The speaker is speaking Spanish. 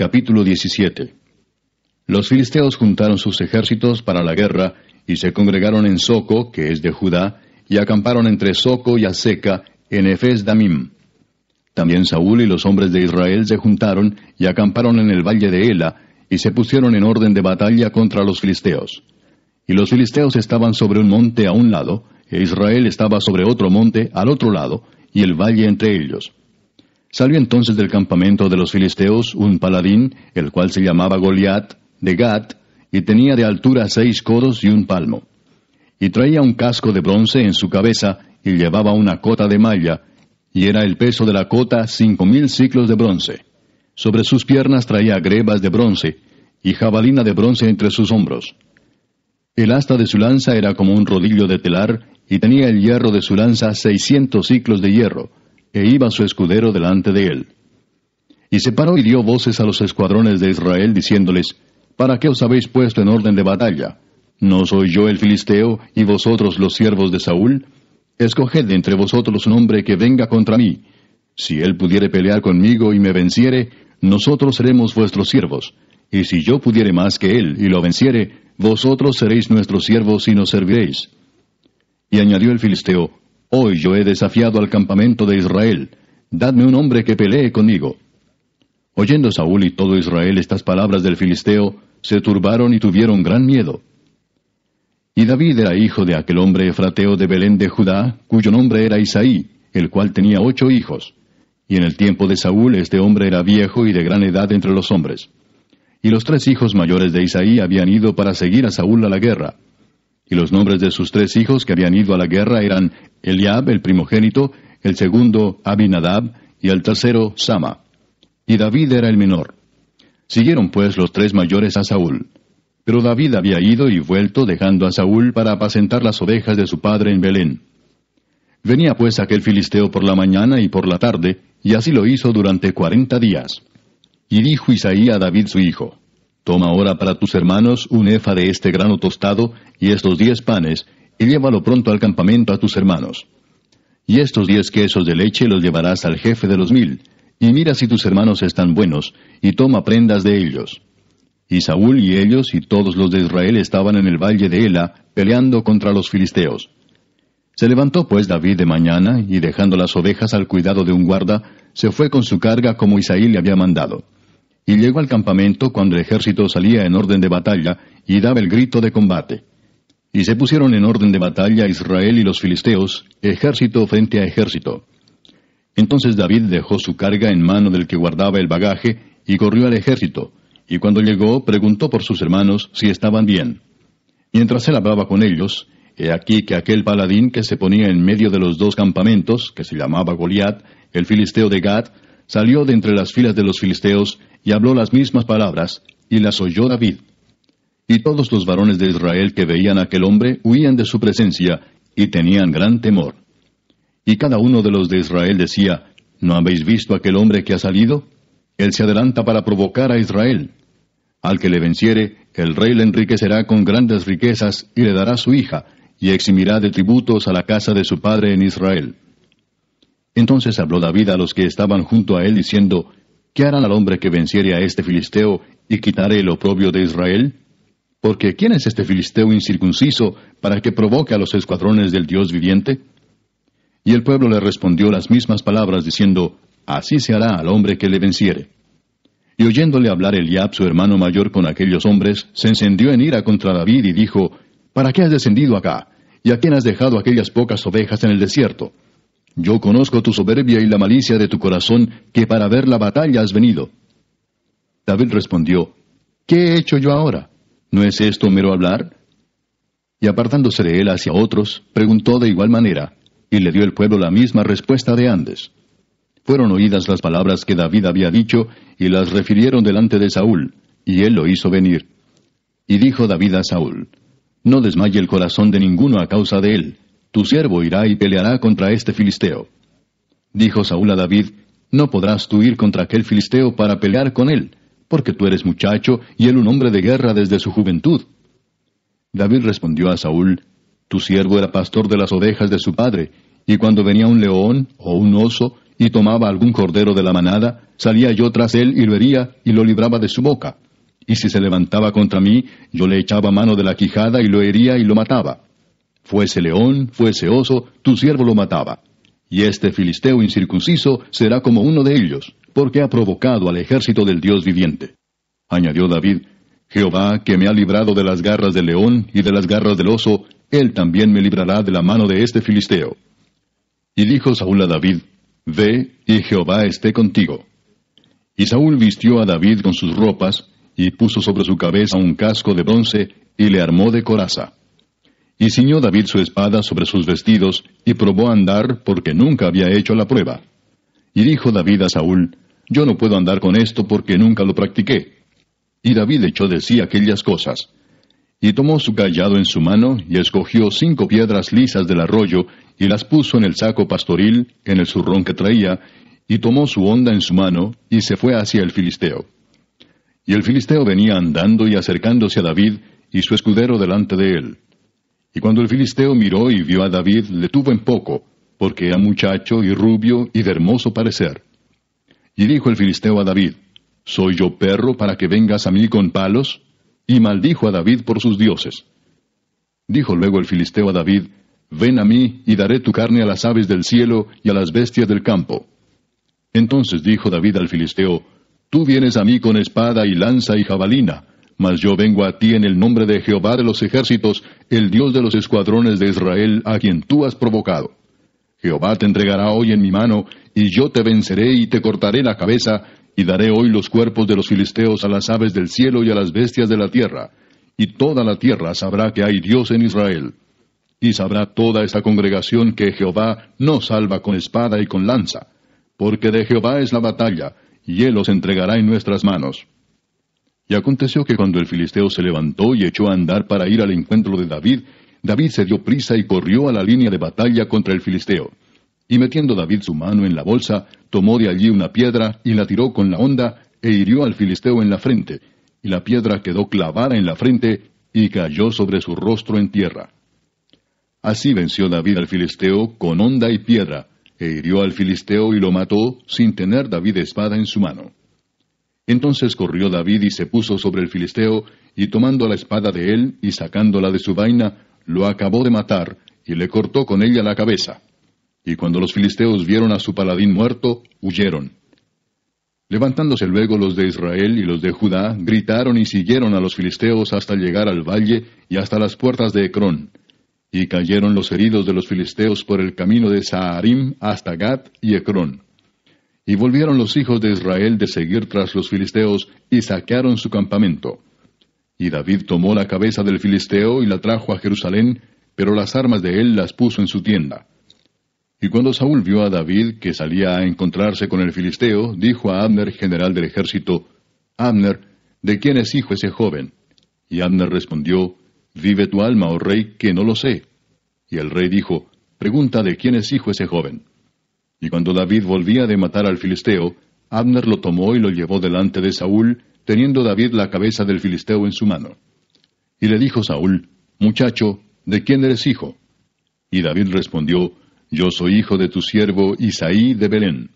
Capítulo 17. Los filisteos juntaron sus ejércitos para la guerra, y se congregaron en Soco, que es de Judá, y acamparon entre Soco y Azeca, en Efes Damim. También Saúl y los hombres de Israel se juntaron, y acamparon en el valle de Ela, y se pusieron en orden de batalla contra los filisteos. Y los filisteos estaban sobre un monte a un lado, e Israel estaba sobre otro monte al otro lado, y el valle entre ellos. Salió entonces del campamento de los filisteos un paladín, el cual se llamaba Goliat, de Gat, y tenía de altura 6 codos y 1 palmo. Y traía un casco de bronce en su cabeza, y llevaba una cota de malla, y era el peso de la cota 5,000 siclos de bronce. Sobre sus piernas traía grebas de bronce, y jabalina de bronce entre sus hombros. El asta de su lanza era como un rodillo de telar, y tenía el hierro de su lanza 600 siclos de hierro, e iba su escudero delante de él. Y se paró y dio voces a los escuadrones de Israel, diciéndoles, ¿para qué os habéis puesto en orden de batalla? ¿No soy yo el filisteo, y vosotros los siervos de Saúl? Escoged de entre vosotros un hombre que venga contra mí. Si él pudiere pelear conmigo y me venciere, nosotros seremos vuestros siervos. Y si yo pudiere más que él y lo venciere, vosotros seréis nuestros siervos y nos serviréis. Y añadió el filisteo, Hoy yo he desafiado al campamento de Israel. Dadme un hombre que pelee conmigo. Oyendo Saúl y todo Israel estas palabras del filisteo, se turbaron y tuvieron gran miedo. Y David era hijo de aquel hombre efrateo de Belén de Judá, cuyo nombre era Isaí, el cual tenía 8 hijos. Y en el tiempo de Saúl este hombre era viejo y de gran edad entre los hombres. Y los 3 hijos mayores de Isaí habían ido para seguir a Saúl a la guerra. Y los nombres de sus 3 hijos que habían ido a la guerra eran Eliab, el primogénito, el segundo Abinadab, y el tercero Sama. Y David era el menor. Siguieron pues los 3 mayores a Saúl. Pero David había ido y vuelto, dejando a Saúl para apacentar las ovejas de su padre en Belén. Venía pues aquel filisteo por la mañana y por la tarde, y así lo hizo durante 40 días. Y dijo Isaí a David su hijo, Toma ahora para tus hermanos un efa de este grano tostado, y estos 10 panes, y llévalo pronto al campamento a tus hermanos. Y estos 10 quesos de leche los llevarás al jefe de los 1000, y mira si tus hermanos están buenos, y toma prendas de ellos. Y Saúl y ellos y todos los de Israel estaban en el valle de Ela, peleando contra los filisteos. Se levantó pues David de mañana, y dejando las ovejas al cuidado de un guarda, se fue con su carga como Isaí le había mandado. Y llegó al campamento cuando el ejército salía en orden de batalla, y daba el grito de combate. Y se pusieron en orden de batalla Israel y los filisteos, ejército frente a ejército. Entonces David dejó su carga en mano del que guardaba el bagaje, y corrió al ejército, y cuando llegó preguntó por sus hermanos si estaban bien. Mientras él hablaba con ellos, he aquí que aquel paladín que se ponía en medio de los 2 campamentos, que se llamaba Goliat, el filisteo de Gat, salió de entre las filas de los filisteos, y habló las mismas palabras, y las oyó David. Y todos los varones de Israel que veían a aquel hombre huían de su presencia, y tenían gran temor. Y cada uno de los de Israel decía, ¿no habéis visto aquel hombre que ha salido? Él se adelanta para provocar a Israel. Al que le venciere, el rey le enriquecerá con grandes riquezas, y le dará su hija, y eximirá de tributos a la casa de su padre en Israel. Entonces habló David a los que estaban junto a él, diciendo, ¿qué harán al hombre que venciere a este filisteo, y quitaré el oprobio de Israel? Porque ¿quién es este filisteo incircunciso, para que provoque a los escuadrones del Dios viviente? Y el pueblo le respondió las mismas palabras, diciendo, Así se hará al hombre que le venciere. Y oyéndole hablar Eliab, su hermano mayor, con aquellos hombres, se encendió en ira contra David, y dijo, ¿para qué has descendido acá? ¿Y a quién has dejado aquellas pocas ovejas en el desierto? Yo conozco tu soberbia y la malicia de tu corazón, que para ver la batalla has venido. David respondió, ¿qué he hecho yo ahora? ¿No es esto mero hablar? Y apartándose de él hacia otros, preguntó de igual manera, y le dio el pueblo la misma respuesta de antes. Fueron oídas las palabras que David había dicho, y las refirieron delante de Saúl, y él lo hizo venir. Y dijo David a Saúl, No desmaye el corazón de ninguno a causa de él. Tu siervo irá y peleará contra este filisteo. Dijo Saúl a David, No podrás tú ir contra aquel filisteo para pelear con él, porque tú eres muchacho, y él un hombre de guerra desde su juventud. David respondió a Saúl, Tu siervo era pastor de las ovejas de su padre, y cuando venía un león o un oso, y tomaba algún cordero de la manada, salía yo tras él y lo hería y lo libraba de su boca. Y si se levantaba contra mí, yo le echaba mano de la quijada y lo hería y lo mataba. Fuese león, fuese oso, tu siervo lo mataba. Y este filisteo incircunciso será como uno de ellos, porque ha provocado al ejército del Dios viviente. Añadió David: Jehová, que me ha librado de las garras del león y de las garras del oso, él también me librará de la mano de este filisteo. Y dijo Saúl a David: Ve, y Jehová esté contigo. Y Saúl vistió a David con sus ropas, y puso sobre su cabeza un casco de bronce, y le armó de coraza. Y ciñó David su espada sobre sus vestidos, y probó a andar, porque nunca había hecho la prueba. Y dijo David a Saúl: Yo no puedo andar con esto, porque nunca lo practiqué. Y David echó de sí aquellas cosas. Y tomó su cayado en su mano, y escogió 5 piedras lisas del arroyo, y las puso en el saco pastoril, en el zurrón que traía, y tomó su honda en su mano, y se fue hacia el filisteo. Y el filisteo venía andando y acercándose a David, y su escudero delante de él. Y cuando el filisteo miró y vio a David, le tuvo en poco, porque era muchacho y rubio y de hermoso parecer. Y dijo el filisteo a David: ¿Soy yo perro para que vengas a mí con palos? Y maldijo a David por sus dioses. Dijo luego el filisteo a David: Ven a mí, y daré tu carne a las aves del cielo y a las bestias del campo. Entonces dijo David al filisteo: Tú vienes a mí con espada y lanza y jabalina, mas yo vengo a ti en el nombre de Jehová de los ejércitos, el Dios de los escuadrones de Israel, a quien tú has provocado. Jehová te entregará hoy en mi mano, y yo te venceré y te cortaré la cabeza, y daré hoy los cuerpos de los filisteos a las aves del cielo y a las bestias de la tierra. Y toda la tierra sabrá que hay Dios en Israel. Y sabrá toda esta congregación que Jehová no salva con espada y con lanza, porque de Jehová es la batalla, y él los entregará en nuestras manos. Y aconteció que cuando el filisteo se levantó y echó a andar para ir al encuentro de David, David se dio prisa y corrió a la línea de batalla contra el filisteo. Y metiendo David su mano en la bolsa, tomó de allí una piedra y la tiró con la honda, e hirió al filisteo en la frente, y la piedra quedó clavada en la frente, y cayó sobre su rostro en tierra. Así venció David al filisteo con honda y piedra, e hirió al filisteo y lo mató, sin tener David espada en su mano. Entonces corrió David y se puso sobre el filisteo, y tomando la espada de él, y sacándola de su vaina, lo acabó de matar, y le cortó con ella la cabeza. Y cuando los filisteos vieron a su paladín muerto, huyeron. Levantándose luego los de Israel y los de Judá, gritaron y siguieron a los filisteos hasta llegar al valle y hasta las puertas de Ecrón. Y cayeron los heridos de los filisteos por el camino de Saharim hasta Gat y Ecrón. Y volvieron los hijos de Israel de seguir tras los filisteos, y saquearon su campamento. Y David tomó la cabeza del filisteo y la trajo a Jerusalén, pero las armas de él las puso en su tienda. Y cuando Saúl vio a David que salía a encontrarse con el filisteo, dijo a Abner, general del ejército: Abner, ¿de quién es hijo ese joven? Y Abner respondió: Vive tu alma, oh rey, que no lo sé. Y el rey dijo: Pregunta de quién es hijo ese joven. Y cuando David volvía de matar al filisteo, Abner lo tomó y lo llevó delante de Saúl, teniendo David la cabeza del filisteo en su mano. Y le dijo Saúl: Muchacho, ¿de quién eres hijo? Y David respondió: Yo soy hijo de tu siervo Isaí de Belén.